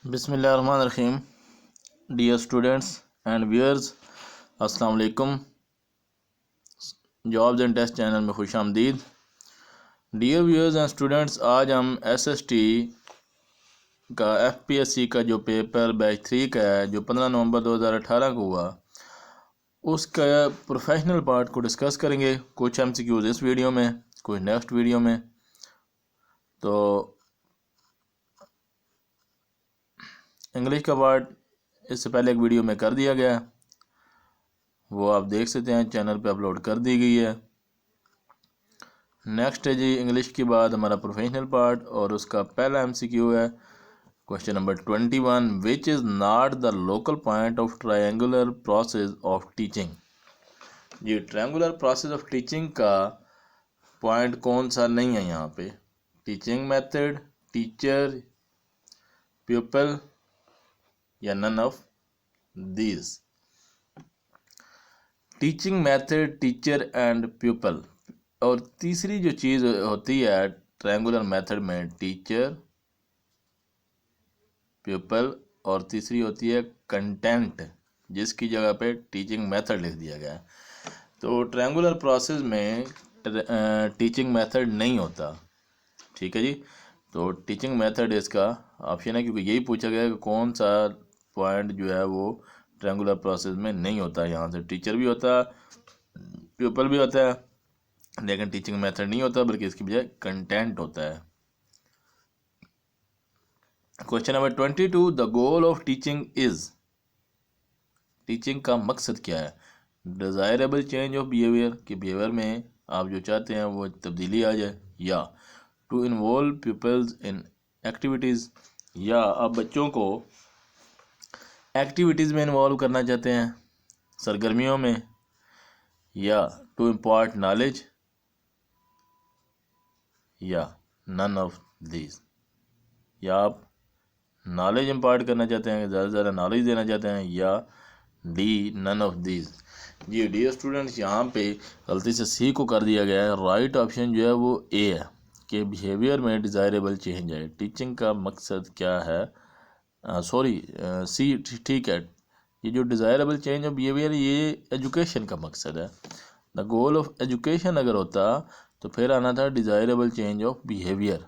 बिस्मिल्लाहिर्रहमानिर्रहीम। Dear students and viewers, अस्सलाम वालेकुम। जॉब्स एंड टेस्ट चैनल में खुश आमदीद। डियर व्यूअर्स एंड स्टूडेंट्स, आज हम एसएसटी का एफपीएससी का जो पेपर बैच 3 का है जो 15 नवंबर 2018 को हुआ, उसका प्रोफेशनल पार्ट को डिस्कस करेंगे। कुछ एमसीक्यूज इस वीडियो में, कुछ नेक्स्ट वीडियो में। तो इंग्लिश का पार्ट इससे पहले एक वीडियो में कर दिया गया है, वो आप देख सकते हैं, चैनल पे अपलोड कर दी गई है। नेक्स्ट है जी इंग्लिश के बाद हमारा प्रोफेशनल पार्ट, और उसका पहला एमसीक्यू है question number 21, which is not the local point of triangular process of teaching. जी, ट्रायंगुलर प्रोसेस ऑफ टीचिंग का पॉइंट कौन सा नहीं है यहाँ पे? टीचिंग मेथड, टीचर, प्यूपल या none of these. Teaching method, teacher and pupil. और तीसरी जो चीज़ होती है ट्रायंगुलर मेथड में, टीचर, प्यूपल, और तीसरी होती है कंटेंट, जिसकी जगह पे टीचिंग मेथड लिख दिया गया है। तो ट्रायंगुलर प्रोसेस में टीचिंग मेथड नहीं होता, ठीक है जी। तो टीचिंग मेथड इसका ऑप्शन है, क्योंकि यही पूछा गया है कि कौन सा पॉइंट जो है वो ट्रायंगुलर प्रोसेस में नहीं होता। यहाँ से टीचर भी होता है, प्यूपल भी होता है, लेकिन टीचिंग मेथड नहीं होता, बल्कि इसकी बजाय कंटेंट होता है। Question number 22, the goal of teaching is. Teaching का मकसद क्या है? डिज़ायरेबल चेंज ऑफ बिहेवियर, कि बिहेवियर में आप जो चाहते हैं वो तब्दीली आ जाए, या to involve peoples in activities, या आप बच्चों को एक्टिविटीज़ में इन्वॉल्व करना चाहते हैं, सरगर्मियों में, या टू इम्पार्ट नॉलेज, या नन ऑफ दीज। या आप नॉलेज इम्पार्ट करना चाहते हैं, ज़्यादा से ज़्यादा नॉलेज देना चाहते हैं, या डी नन ऑफ दीज। जी डियर स्टूडेंट्स, यहाँ पे गलती से सी को कर दिया गया है। राइट ऑप्शन जो है वो ए है, कि बिहेवियर में डिज़ायरेबल चेंज है। टीचिंग का मकसद क्या है? सॉरी, सी ठीक है। ये जो डिज़ायरेबल चेंज ऑफ बिहेवियर, ये एजुकेशन का मकसद है। द गोल ऑफ एजुकेशन अगर होता तो फिर आना था डिज़ायरेबल चेंज ऑफ बिहेवियर।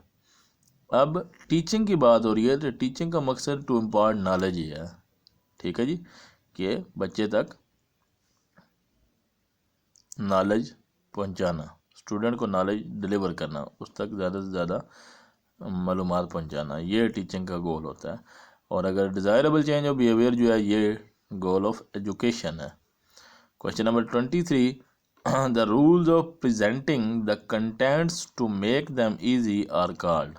अब टीचिंग की बात हो रही है, तो टीचिंग का मकसद टू इम्पार्ट नॉलेज ही है, ठीक है जी, कि बच्चे तक नॉलेज पहुंचाना, स्टूडेंट को नॉलेज डिलीवर करना, उस तक ज़्यादा से ज़्यादा मालूमात पहुंचाना, ये टीचिंग का गोल होता है। और अगर डिज़ायरेबल चेंज ऑफ बिहेवियर जो है, ये गोल ऑफ एजुकेशन है। Question number 23, the rules of presenting the contents to make them easy are called.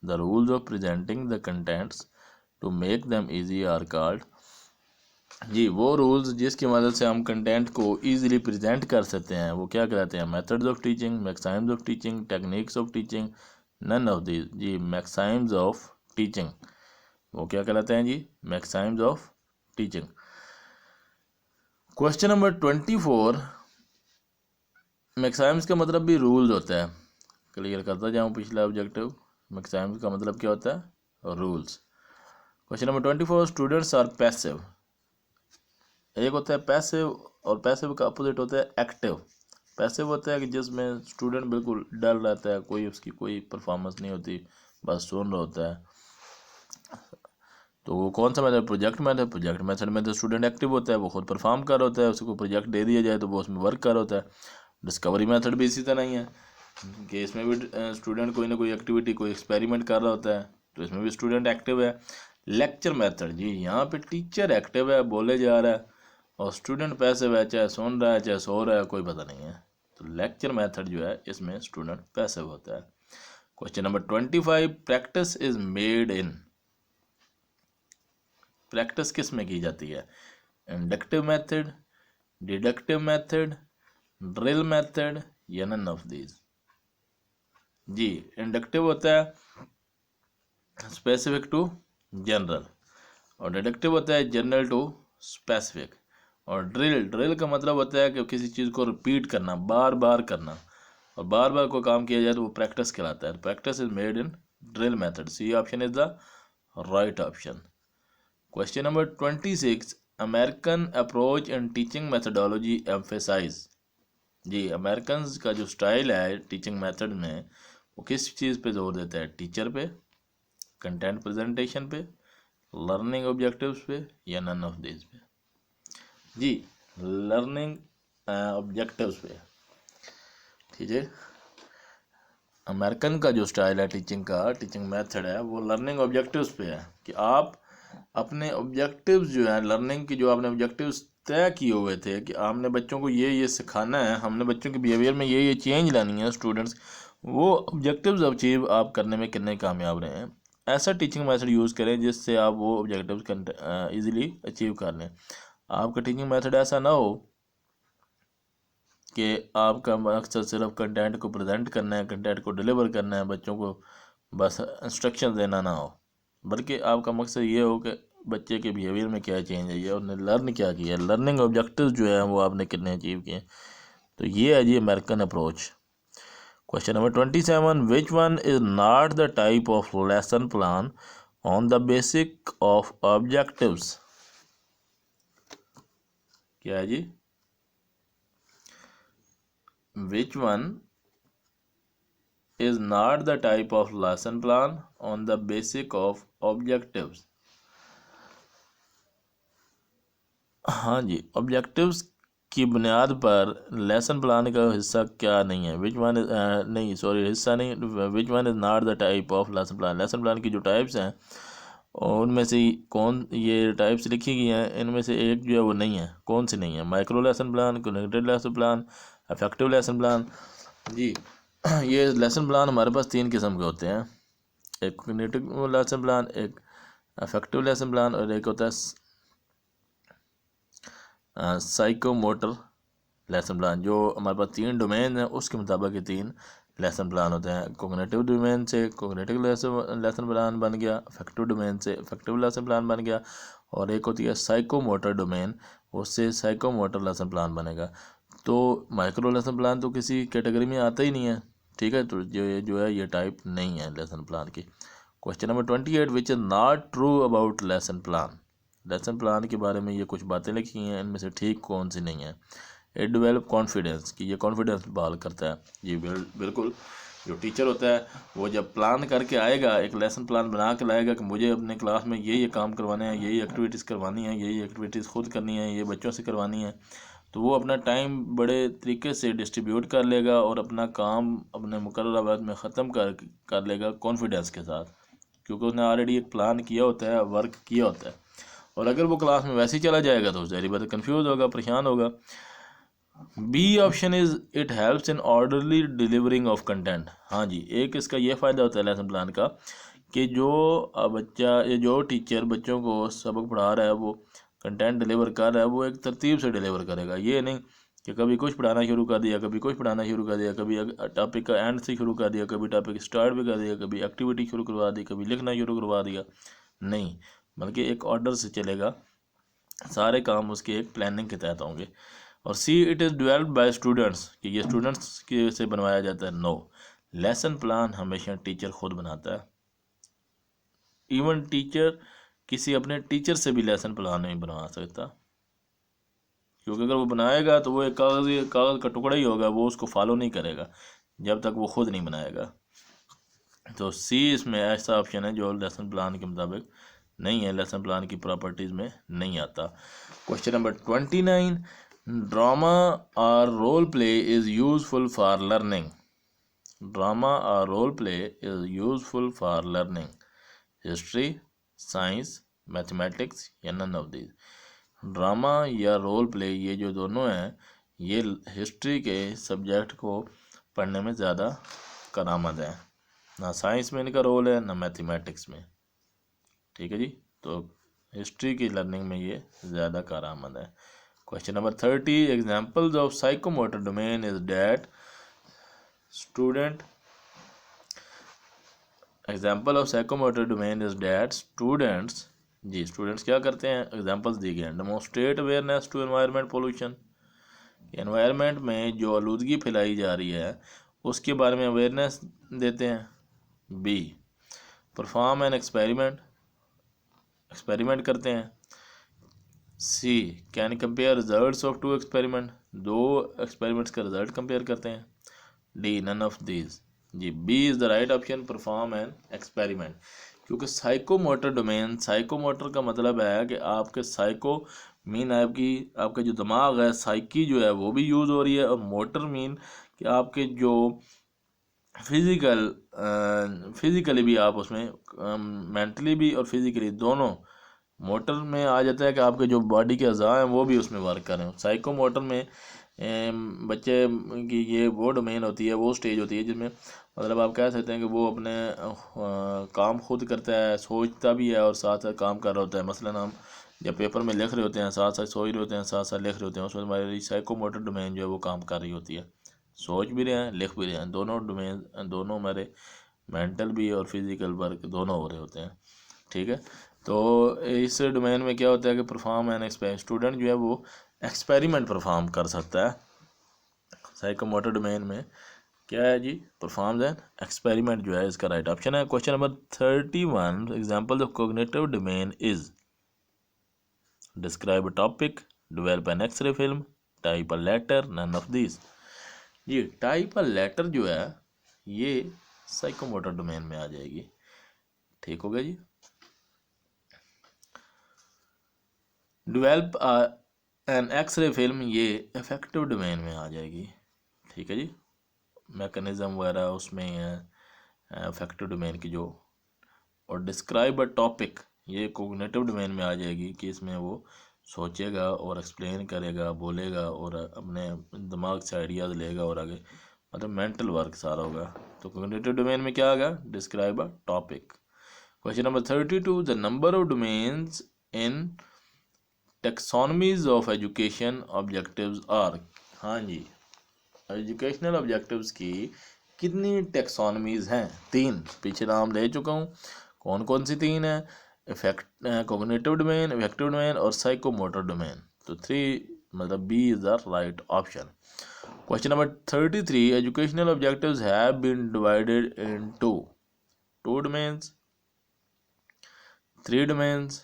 The rules of presenting the contents to make them easy are called। जी, वो rules जिसकी मदद से हम content को easily present कर सकते हैं, वो क्या कहलाते हैं? Methods of teaching, maxims of teaching, techniques of teaching, none of these. जी, मैक्सिम्स ऑफ टीचिंग, वो क्या कहलाते हैं जी? Maxims of teaching. Question number 24, maxims का मतलब भी रूल्स होता है। क्लियर करता जाऊँ पिछला ऑब्जेक्टिव। मैक्सिम्स का मतलब क्या होता है? Rules. Question number 24, students are passive. एक होता है पैसिव, और पैसिव का अपोजिट होता है एक्टिव। पैसिव होता है कि जिसमें स्टूडेंट बिल्कुल डल रहता है, कोई उसकी कोई परफॉर्मेंस नहीं होती, बस सुन रहा होता है। तो वो कौन सा method? Project method. Project method में तो स्टूडेंट एक्टिव होता है, वो खुद परफॉर्म कर होता है, उसको प्रोजेक्ट दे दिया जाए तो वो उसमें वर्क कर होता है। डिस्कवरी मेथड भी इसी तरह ही है, कि इसमें भी स्टूडेंट कोई ना कोई एक्टिविटी, कोई एक्सपेरिमेंट कर रहा होता है, तो इसमें भी स्टूडेंट एक्टिव है। लेक्चर मेथड, जी यहाँ पे टीचर एक्टिव है, बोले जा रहा है, और स्टूडेंट पैसिव है, चाहे सुन रहा है चाहे सो रहा है, कोई पता नहीं है। तो लेक्चर मेथड जो है, इसमें स्टूडेंट पैसिव होता है। Question number 25, practice is made in. Practice किस में की जाती है? Inductive method, deductive method, drill method, या नन ऑफ दीज। जी, इंडक्टिव होता है स्पेसिफिक टू जनरल, और डिडक्टिव होता है जनरल टू स्पेसिफिक। और ड्रिल का मतलब होता है कि किसी चीज़ को रिपीट करना, बार बार करना, और बार बार कोई काम किया जाए तो वो प्रैक्टिस कहलाता है। Practice is made in drill method. C option is the right option. Question number 26, American approach in teaching methodology emphasise. जी, अमेरिकन का जो स्टाइल है टीचिंग मेथड में वो किस चीज़ पे जोर देता है? टीचर पे, कंटेंट प्रेजेंटेशन पे, लर्निंग ऑब्जेक्टिव्स पे, या नन ऑफ दिस पे? जी, लर्निंग ऑब्जेक्टिव्स पे। ठीक है, अमेरिकन का जो स्टाइल है टीचिंग का, टीचिंग मेथड है, वो लर्निंग ऑब्जेक्टिव्स पे है कि आप अपने ऑब्जेक्टिव्स जो है लर्निंग की, जो आपने ऑब्जेक्टिव्स तय किए हुए थे कि आपने बच्चों को ये सिखाना है, हमने बच्चों के बिहेवियर में ये चेंज लानी है स्टूडेंट्स, वो ऑब्जेक्टिव्स अचीव आप करने में कितने कामयाब रहे हैं। ऐसा टीचिंग मेथड यूज़ करें जिससे आप वो ऑब्जेक्टिव्स ईजिली अचीव कर लें। आपका टीचिंग मेथड ऐसा ना हो कि आपका मकसद सिर्फ कंटेंट को प्रेजेंट करना है, कंटेंट को डिलीवर करना है, बच्चों को बस इंस्ट्रक्शन देना ना हो, बल्कि आपका मकसद ये हो कि बच्चे के बिहेवियर में क्या चेंज आई है, उन्होंने लर्न क्या किया, लर्निंग ऑब्जेक्टिव्स जो है वो आपने कितने अचीव किए। तो ये है जी American approach. Question number 27, which one is not the type of lesson plan on the basic of objectives? क्या है जी? Which one is not the type of lesson plan on the basic of objectives? हाँ जी, objectives की बुनियाद पर lesson plan का हिस्सा क्या नहीं है? विच वन नहीं, सॉरी, हिस्सा नहीं, विच one is not the type of lesson plan. Lesson plan की जो टाइप्स हैं उनमें से कौन, ये टाइप्स लिखी गई हैं, इनमें से एक जो है वो नहीं है। कौन सी नहीं है? Micro lesson plan, connected lesson plan, affective lesson plan. जी, ये लेसन प्लान हमारे पास 3 किस्म के होते हैं। एक कॉग्निटिव लेसन प्लान, एक अफेक्टिव लेसन प्लान, और एक होता है साइकोमोटर लेसन प्लान। जो हमारे पास 3 डोमेन हैं उसके मुताबिक ये 3 लेसन प्लान होते हैं। कॉग्निटिव डोमेन से कॉग्निटिव लेसन प्लान बन गया, अफेक्टिव डोमेन से अफेक्टिव लेसन प्लान बन गया, और एक होती है साइकोमोटर डोमेन, उससे साइकोमोटर लेसन प्लान बनेगा। तो माइक्रो लेसन प्लान तो किसी कैटेगरी में आता ही नहीं है। ठीक है, तो जो है ये टाइप नहीं है लेसन प्लान की। Question number 28, which is not true about lesson plan. Lesson plan के बारे में ये कुछ बातें लिखी हैं, इनमें से ठीक कौन सी नहीं है? इट डेवलप कॉन्फिडेंस, कि ये कॉन्फिडेंस बहाल करता है। जी बिल्कुल, जो टीचर होता है वो जब प्लान करके आएगा, एक लेसन प्लान बना के लाएगा कि मुझे अपने क्लास में ये काम करवाने हैं, यही एक्टिविटीज़ करवानी है, यही एक्टिविटीज़ खुद करनी है, ये बच्चों से करवानी है, तो वो अपना टाइम बड़े तरीके से डिस्ट्रीब्यूट कर लेगा और अपना काम अपने मुकर्रर वक्त में ख़त्म कर लेगा कॉन्फिडेंस के साथ, क्योंकि उसने ऑलरेडी एक प्लान किया होता है, वर्क किया होता है। और अगर वो क्लास में वैसे ही चला जाएगा तो ज़ाहिर बात है कन्फ्यूज़ होगा, परेशान होगा। B option is it helps in orderly delivering of content. हाँ जी, एक इसका ये फ़ायदा होता है लेसन प्लान का कि जो बच्चा या जो टीचर बच्चों को सबक पढ़ा रहा है, वो कंटेंट डिलीवर कर रहा है, वो एक तरतीब से डिलीवर करेगा। ये नहीं कि कभी कुछ पढ़ाना शुरू कर दिया, कभी कुछ पढ़ाना शुरू कर दिया, कभी टॉपिक का एंड से शुरू कर दिया, कभी टॉपिक स्टार्ट भी कर दिया, कभी एक्टिविटी शुरू करवा दी, कभी लिखना शुरू करवा दिया। नहीं, बल्कि एक ऑर्डर से चलेगा, सारे काम उसके एक प्लानिंग के तहत होंगे। और see it is developed by students, कि ये स्टूडेंट्स के से बनवाया जाता है। नो, लेसन प्लान हमेशा टीचर खुद बनाता है। इवन टीचर किसी अपने टीचर से भी लेसन प्लान नहीं बनवा सकता, क्योंकि अगर वो बनाएगा तो वो एक कागज़ का टुकड़ा ही होगा, वो उसको फॉलो नहीं करेगा जब तक वो खुद नहीं बनाएगा। तो सी इसमें ऐसा ऑप्शन है जो लेसन प्लान के मुताबिक नहीं है, लेसन प्लान की प्रॉपर्टीज़ में नहीं आता। क्वेश्चन नंबर 29, ड्रामा और role play is useful for learning. Drama और role play is useful for learning. History, science, mathematics, या नन ऑफ दीज। ड्रामा या रोल प्ले, ये जो दोनों हैं, ये हिस्ट्री के सब्जेक्ट को पढ़ने में ज़्यादा कारआमद है। ना साइंस में इनका रोल है, ना मैथमेटिक्स में। ठीक है जी, तो हिस्ट्री की लर्निंग में ये ज़्यादा कारआमद है। Question number 30, examples of psychomotor domain is that student. Example of psychomotor domain is that students. जी, स्टूडेंट्स क्या करते हैं? एग्जाम्पल्स दी गए हैं। Demonstrate awareness to environment pollution, environment में जो आलूदगी फैलाई जा रही है उसके बारे में अवेयरनेस देते हैं। B, perform an experiment, experiment करते हैं। C can compare results of two experiment, दो एक्सपेरिमेंट्स का रिजल्ट कंपेयर करते हैं। D none of these. जी B is the right option, perform an experiment. क्योंकि साइकोमोटर डोमेन, साइकोमोटर का मतलब है कि आपके साइको मीन आपका जो दिमाग है, साइकी जो है वो भी यूज़ हो रही है, और मोटर मीन कि आपके जो फिज़िकली भी आप उसमें मेंटली भी और फिज़िकली दोनों मोटर में आ जाता है कि आपके जो बॉडी के अज़ा हैं वो भी उसमें वर्क करें। साइको मोटर में बच्चे की ये वो डोमेन होती है, वो स्टेज होती है जिसमें मतलब आप कह सकते हैं कि वो अपने काम खुद करता है, सोचता भी है और साथ साथ काम कर रहा होता है। मसलन हम जब पेपर में लिख रहे होते हैं, साथ साथ सोच रहे होते हैं, साथ साथ लिख रहे होते हैं, उसमें हमारी साइको मोटर डोमेन जो है वो काम कर रही होती है। सोच भी रहे हैं, लिख भी रहे हैं, दोनों डोमेन, दोनों हमारे मेंटल भी और फिज़िकल वर्क दोनों हो रहे होते हैं। ठीक है, तो इस डोमेन में क्या होता है कि परफॉर्म एन एक्सपेरिमेंट, स्टूडेंट जो है वो एक्सपेरिमेंट परफॉर्म कर सकता है। साइकोमोटर डोमेन में क्या है जी, परफॉर्म एन एक्सपेरिमेंट जो है इसका राइट ऑप्शन है। Question number 31, example of cognitive domain is describe a topic, develop an X ray film, type a letter, none of this. ये टाइप अ लेटर जो है ये साइकोमोटर डोमेन में आ जाएगी। ठीक हो गया जी। डेवलप एन एक्सरे फिल्म ये इफेक्टिव डोमेन में आ जाएगी। ठीक है जी, मैकेनिज्म वगैरह उसमें है इफेक्टिव डोमेन की जो। और डिस्क्राइब अ टॉपिक ये कोग्निटिव डोमेन में आ जाएगी कि इसमें वो सोचेगा और एक्सप्लेन करेगा, बोलेगा और अपने दिमाग से आइडियाज़ लेगा और आगे मतलब मेंटल वर्क सारा होगा। तो कोग्निटिव डोमेन में क्या आ गया, describe a topic. Question number 32, the number of domains in taxonomies of education objectives are. हाँ जी, एजुकेशनल ऑब्जेक्टिव्स की कितनी टेक्सोनमीज हैं? 3 पीछे नाम ले चुका हूँ। कौन कौन सी 3 है? Affect cognitive domain, affective domain और साइकोमोटर डोमेन। तो 3 मतलब B is the right option. Question number 33, educational objectives have been divided into 2 domains, 3 domains,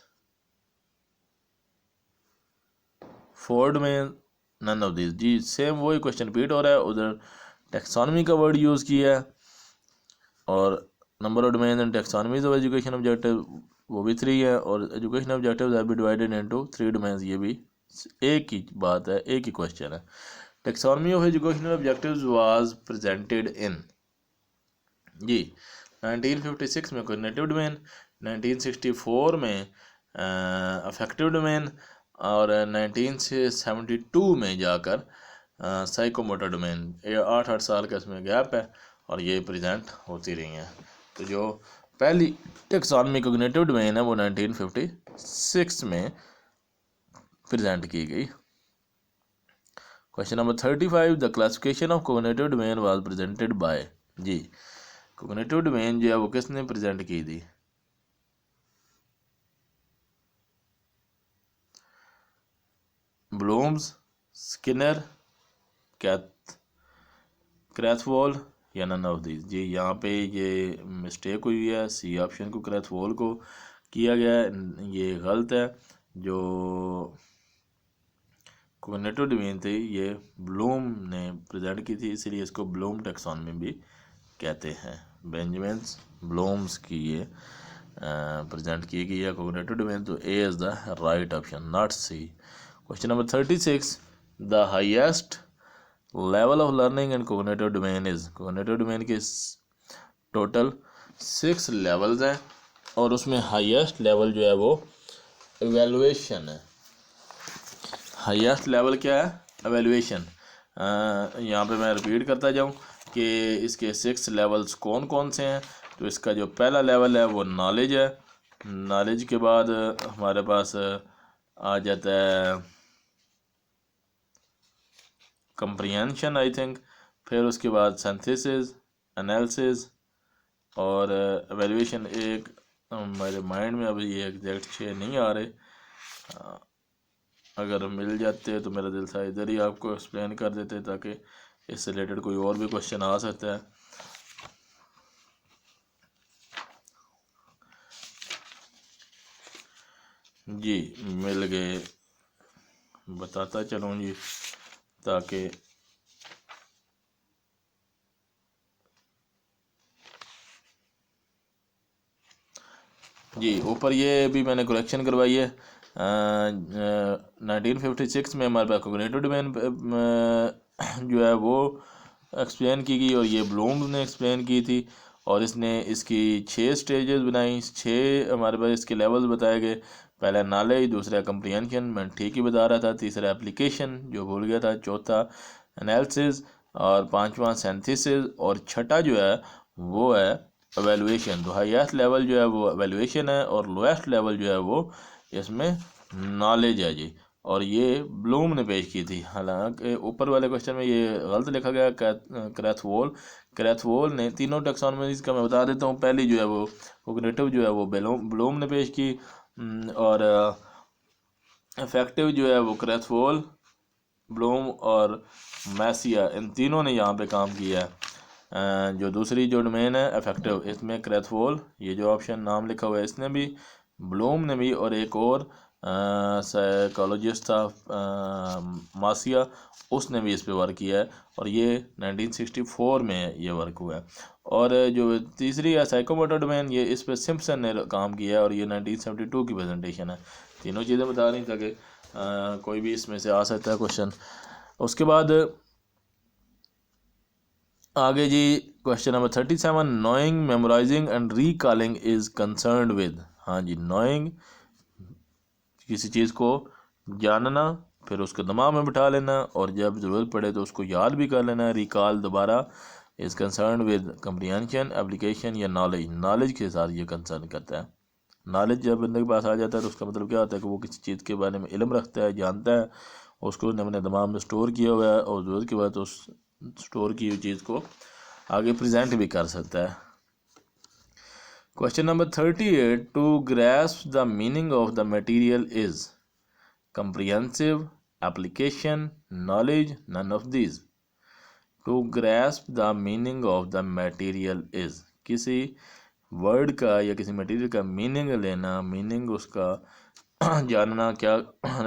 4 domain, none of this. जी सेम वही क्वेश्चन रिपीट हो रहा है, उधर टेक्सोनमी का वर्ड यूज़ किया है और number of domain and taxonomies of education objective वो भी 3 है, और education objectives have been divided into 3 domains ये भी एक ही बात है, एक ही क्वेश्चन है। Taxonomy of educational objectives was presented in जी 1956 में कॉग्निटिव डोमेन, 1964 में अफेक्टिव डोमेन और 1972 में जाकर साइकोमोटर डोमेन। ये 8-8 साल का इसमें गैप है और ये प्रेजेंट होती रही हैं। तो जो पहली टेक्सोनमी कॉग्निटिव डोमेन है वो 1956 में प्रेजेंट की गई। Question number 35, the classification of cognitive domain was presented by. जी कॉग्निटिव डोमेन जो है वो किसने प्रेजेंट की थी? ब्लूम्स, स्किनर, क्रैथवोल या नन ऑफ दिस। जी यहाँ पे ये मिस्टेक हुई है, सी ऑप्शन को क्रैथवोल को किया गया है, ये गलत है। जो कॉग्निटिव डोमेन थी ये ब्लूम ने प्रेजेंट की थी, इसलिए इसको ब्लूम टैक्सोनॉमी भी कहते हैं। बेंजामिन ब्लूम्स की ये प्रेजेंट की गई है कॉग्निटिव डोमेन, तो A is the right option, not C. Question number 36, the highest level of learning and cognitive domain is. Cognitive domain के टोटल 6 लेवल्स हैं और उसमें हाईएस्ट लेवल जो है वो एवेलुएशन है। हाईएस्ट लेवल क्या है? एवेलुएशन। यहाँ पे मैं रिपीट करता जाऊँ कि इसके 6 लेवल्स कौन कौन से हैं। तो इसका जो पहला लेवल है वो नॉलेज है। नॉलेज के बाद हमारे पास आ जाता है कंप्रीहेंशन आई थिंक, फिर उसके बाद सिंथेसिस, एनालिसिस और एवेलुएशन। एक मेरे माइंड में अभी ये एग्जैक्ट 6 नहीं आ रहे, अगर मिल जाते तो मेरा दिल था इधर ही आपको एक्सप्लेन कर देते ताकि इससे रिलेटेड कोई और भी क्वेश्चन आ सकता है। जी मिल गए, बताता चलूँ जी ताकि जी ऊपर ये भी मैंने करेक्शन करवाई है। 1956 में हमारे पास कोग्निटिव डोमेन जो है वो एक्सप्लेन की गई और ये ब्लूम ने एक्सप्लेन की थी। और इसने इसकी 6 स्टेजेस बनाई, 6 हमारे पास इसके लेवल्स बताए गए। पहला नॉलेज, दूसरा कंप्रीहेंशन, मैं ठीक ही बता रहा था, तीसरा एप्लीकेशन जो भूल गया था, चौथा एनालिसिस और पांचवा सिंथेसिस और छठा जो है वो है एवेलुएशन। तो हाईएस्ट लेवल जो है वो एवेलुएशन है और लोएस्ट लेवल जो है वो इसमें नॉलेज है जी। और ये ब्लूम ने पेश की थी। हालांकि ऊपर वाले क्वेश्चन में ये गलत लिखा गया, क्रैथवोल। क्रैथवोल ने तीनों टैक्सोनॉमीज का मैं बता देता हूँ। पहली जो है वो कोग्निटिव जो है वो ब्लूम ने पेश की, और इफेक्टिव जो है वो क्रैथवोल, ब्लूम और मैसिया, इन तीनों ने यहाँ पे काम किया है। जो दूसरी जो डोमेन है इफेक्टिव, इसमें क्रैथवोल, ये जो ऑप्शन नाम लिखा हुआ है, इसने भी, ब्लूम ने भी, और एक और साइकोलॉजिस्ट था मासिया, उसने भी इस पे वर्क किया है और ये 1964 में ये वर्क हुआ है। और जो तीसरी है साइकोमोटर डोमेन, ये इस पे सिम्पसन ने काम किया है और ये 1972 की प्रेजेंटेशन है। तीनों चीज़ें बता नहीं सके, कोई भी इसमें से आ सकता है क्वेश्चन। उसके बाद आगे जी question number 37, knowing, memorising and recalling is concerned with. हाँ जी, नोइंग किसी चीज़ को जानना, फिर उसको दिमाग में बिठा लेना और जब ज़रूरत पड़े तो उसको याद भी कर लेना, रिकॉल दोबारा, is concern with comprehension, application या नॉलेज। नॉलेज के साथ ये कंसर्न करता है। नॉलेज जब बंदे के पास आ जाता है तो उसका मतलब क्या होता है कि वो किसी चीज़ के बारे में इल्म रखता है, जानता है, उसको उसने अपने दिमाग में स्टोर किया हुआ है और ज़रूरत के बाद उस स्टोर की हुई चीज़ को आगे प्रेजेंट भी कर सकता है। Question number 38, to grasp the meaning of the material is comprehensive, application, knowledge, none of these. To grasp the meaning of the material is, किसी वर्ड का या किसी मटेरियल का मीनिंग लेना, मीनिंग उसका जानना, क्या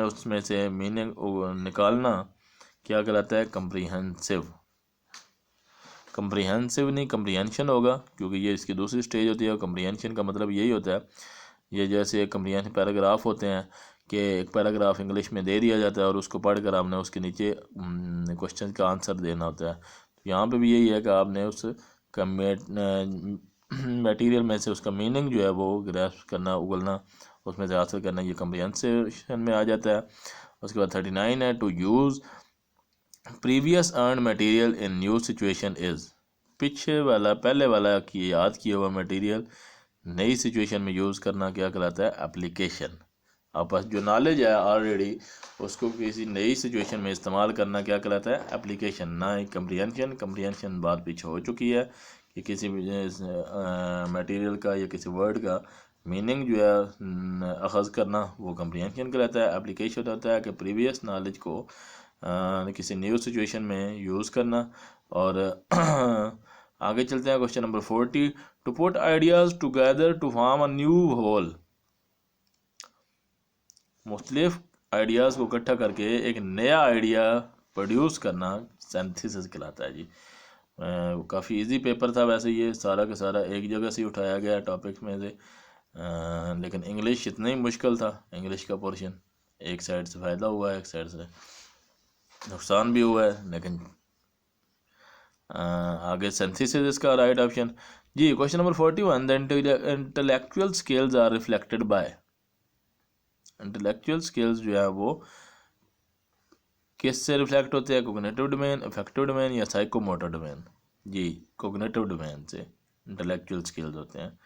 उसमें से मीनिंग निकालना, क्या कहलाता है? कंप्रीहेंसिव। कंप्रीहेंसिव नहीं, कंप्रीहेंशन होगा, क्योंकि ये इसकी दूसरी स्टेज होती है और कंप्रीहेंशन का मतलब यही होता है, ये जैसे कंप्रीहेंशन पैराग्राफ होते हैं कि एक पैराग्राफ इंग्लिश में दे दिया जाता है और उसको पढ़कर आपने उसके नीचे क्वेश्चन का आंसर देना होता है। तो यहाँ पे भी यही है कि आपने उस मटेरियल में से उसका मीनिंग जो है वो ग्रैस्प करना, उगलना, उसमें से हासिल करना, ये कंप्रीहेंशन में आ जाता है। उसके बाद 39 है, to use previous learn material in new situation is, पीछे वाला, पहले वाला की याद किया हुआ मटेरियल नई सिचुएशन में यूज़ करना क्या कहलाता है? एप्लीकेशन। आप पास जो नॉलेज है ऑलरेडी, उसको किसी नई सिचुएशन में इस्तेमाल करना क्या कहलाता है? एप्लीकेशन, ना ही कंप्रीहेंशन। कंप्रीहेंशन बात पीछे हो चुकी है कि किसी मटेरियल का या किसी वर्ड का मीनिंग जो है अखज़ करना, वो कंप्रीहेंशन कहलाता है। एप्लीकेशन होता है कि प्रीवियस नॉलेज को किसी न्यू सिचुएशन में यूज़ करना। और आगे चलते हैं, question number 40, to put ideas together to form a new whole, मुख्तलिफ आइडियाज़ को इकट्ठा करके एक नया आइडिया प्रोड्यूस करना सिंथेसिस कहलाता है जी। काफ़ी इजी पेपर था वैसे, ये सारा का सारा एक जगह से उठाया गया टॉपिक्स में से, लेकिन इंग्लिश इतना ही मुश्किल था। इंग्लिश का पोर्शन, एक साइड से फ़ायदा हुआ है, एक साइड से नुकसान भी हुआ है, लेकिन आगे सिंथेसिस इसका राइट ऑप्शन जी। Question number 41, the intellectual skills are reflected by, intellectual skills जो है वो किस से रिफ्लेक्ट होते हैं? कोग्निटिव डोमेन, इफेक्टिव डोमेन या साइकोमोटर डोमेन? जी, कोग्निटिव डोमेन से इंटेलेक्चुअल स्किल्स होते हैं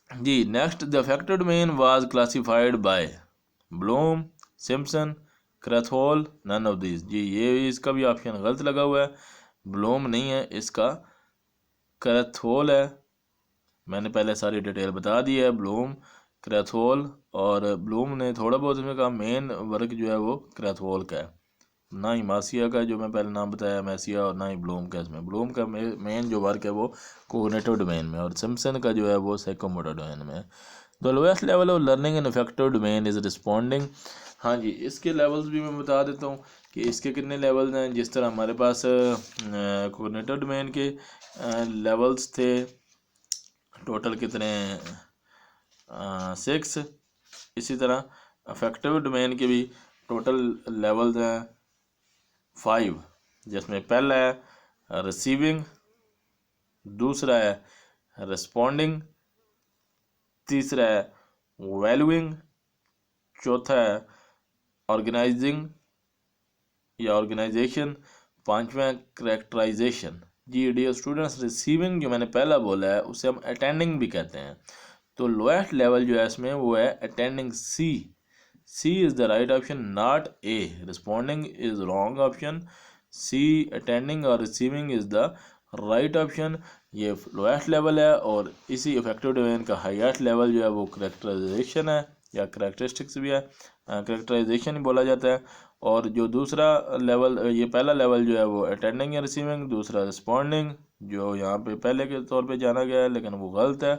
जी। Next, the affective domain was classified by Bloom, Simpson, Krathwohl, none of this. जी, ये इसका भी ऑप्शन गलत लगा हुआ है, ब्लूम नहीं है, इसका क्रैथहोल है। मैंने पहले सारी डिटेल बता दी है, ब्लूम, क्रैथहोल, और ब्लूम ने थोड़ा बहुत इसमें कहा, मेन वर्क जो है वो क्रैथहोल का है, ना ही मासिया का जो मैं पहले नाम बताया मैसिया, और ना ही ब्लूम का। इसमें ब्लूम का मेन जो वर्क है वो कोग्निटिव डोमेन में, और सिम्पसन का जो है वो साइकोमोटर डोमेन में है। The lowest level of learning in affective domain is responding. हाँ जी, इसके लेवल्स भी मैं बता देता हूँ कि इसके कितने लेवल्स हैं। जिस तरह हमारे पास कोग्निटिव डोमेन के लेवल्स थे टोटल कितने 6, इसी तरह अफेक्टिव डोमेन के भी टोटल लेवल्स हैं 5, जिसमें पहला है रिसीविंग, दूसरा है रिस्पॉन्डिंग, तीसरा है वैल्यूइंग, चौथा है ऑर्गेनाइजिंग या ऑर्गेनाइजेशन, पांचवा करेक्टराइजेशन। जी डियर स्टूडेंट्स, रिसीविंग जो मैंने पहला बोला है उसे हम अटेंडिंग भी कहते हैं। तो लोएस्ट लेवल जो है इसमें वो है attending C. C is the right option, not A. Responding is wrong option. C attending और receiving is the right option. ये लोएस्ट लेवल है और इसी इफेक्टिव डोमेन का हाईएस्ट लेवल जो है वो करेक्टराइजेशन है या करेक्टरिस्टिक्स भी है, करेक्टराइजेशन ही बोला जाता है। और जो दूसरा लेवल, ये पहला लेवल जो है वो अटेंडिंग या रिसीविंग, दूसरा रिस्पॉन्डिंग जो यहाँ पे पहले के तौर पे जाना गया है लेकिन वो गलत है,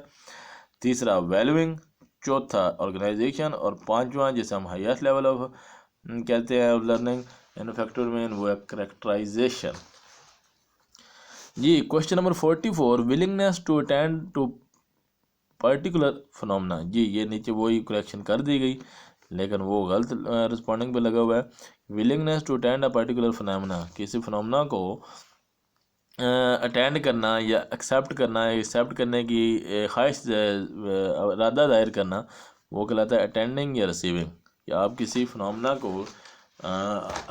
तीसरा वैल्यूइंग, चौथा ऑर्गेनाइजेशन और पांचवा जिसे हम हाईएस्ट लेवल ऑफ कहते हैं लर्निंग इन इफेक्टिव डोमेन वो है करेक्टराइजेशन। जी question number 44, willingness to attend to particular phenomena. जी ये नीचे वही करेक्शन कर दी गई लेकिन वो गलत रिस्पॉन्डिंग पे लगा हुआ है। Willingness to attend a particular phenomena, किसी फिनोमेना को अटेंड करना या एक्सेप्ट करना, एक्सेप्ट करने की ख्वाहिश इरादा जाहिर करना, वो कहलाता है अटेंडिंग या रिसीविंग। या आप किसी फिनोमेना को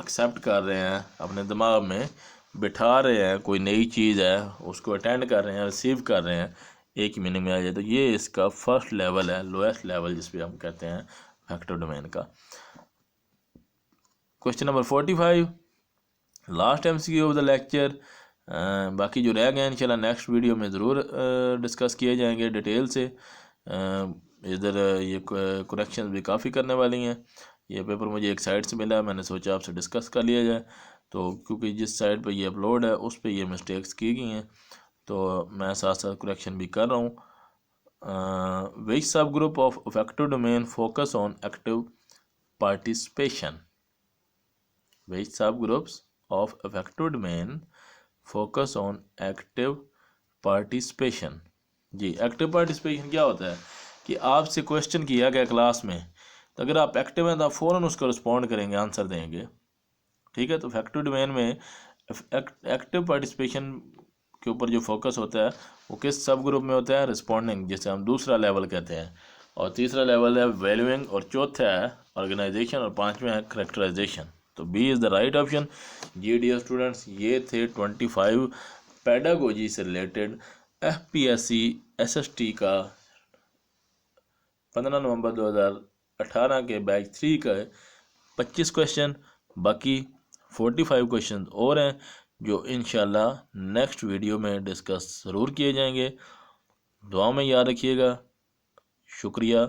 एक्सेप्ट कर रहे हैं, अपने दिमाग में बिठा रहे हैं, कोई नई चीज़ है उसको अटेंड कर रहे हैं, रिसीव कर रहे हैं, एक ही मीनिंग में आ जाए। तो ये इसका फर्स्ट लेवल है, लोएस्ट लेवल जिस पे हम कहते हैं इफेक्टिव डोमेन का। Question number 45, last MCQ of the lecture. बाकी जो रह गए इंशाल्लाह नेक्स्ट वीडियो में ज़रूर डिस्कस किए जाएंगे डिटेल से। इधर ये करेक्शन भी काफ़ी करने वाली हैं। ये पेपर मुझे एक साइट से मिला, मैंने सोचा आपसे डिस्कस कर लिया जाए। तो क्योंकि जिस साइट पे ये अपलोड है उस पे ये मिस्टेक्स की गई हैं तो मैं साथ साथ करेक्शन भी कर रहा हूँ। Which sub group of affective domain focus on active participation. Which sub groups of affective domain focus on active participation. जी एक्टिव पार्टिसिपेशन क्या होता है कि आपसे क्वेश्चन किया गया क्लास में, तो अगर आप एक्टिव हैं तो आप फ़ौरन उसको रिस्पॉन्ड करेंगे, आंसर देंगे, ठीक है। तो इफेक्टिव डोमेन में एक्टिव पार्टिसिपेशन के ऊपर जो फोकस होता है वो किस सब ग्रुप में होता है, रिस्पॉन्डिंग, जिसे हम दूसरा लेवल कहते हैं। और तीसरा लेवल है वैल्यूइंग और चौथा है ऑर्गेनाइजेशन और पांचवा है करेक्टराइजेशन। तो B is the right option. जी डियर स्टूडेंट्स, ये थे 25 पेडागोजी से रिलेटेड FPSC SST का 15 नवंबर 2018 के बैच 3 का 25 क्वेश्चन। बाकी 45 क्वेश्चन और हैं जो इंशाल्लाह नेक्स्ट वीडियो में डिस्कस ज़रूर किए जाएंगे। दुआ में याद रखिएगा। शुक्रिया,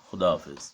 खुदा हाफिज़।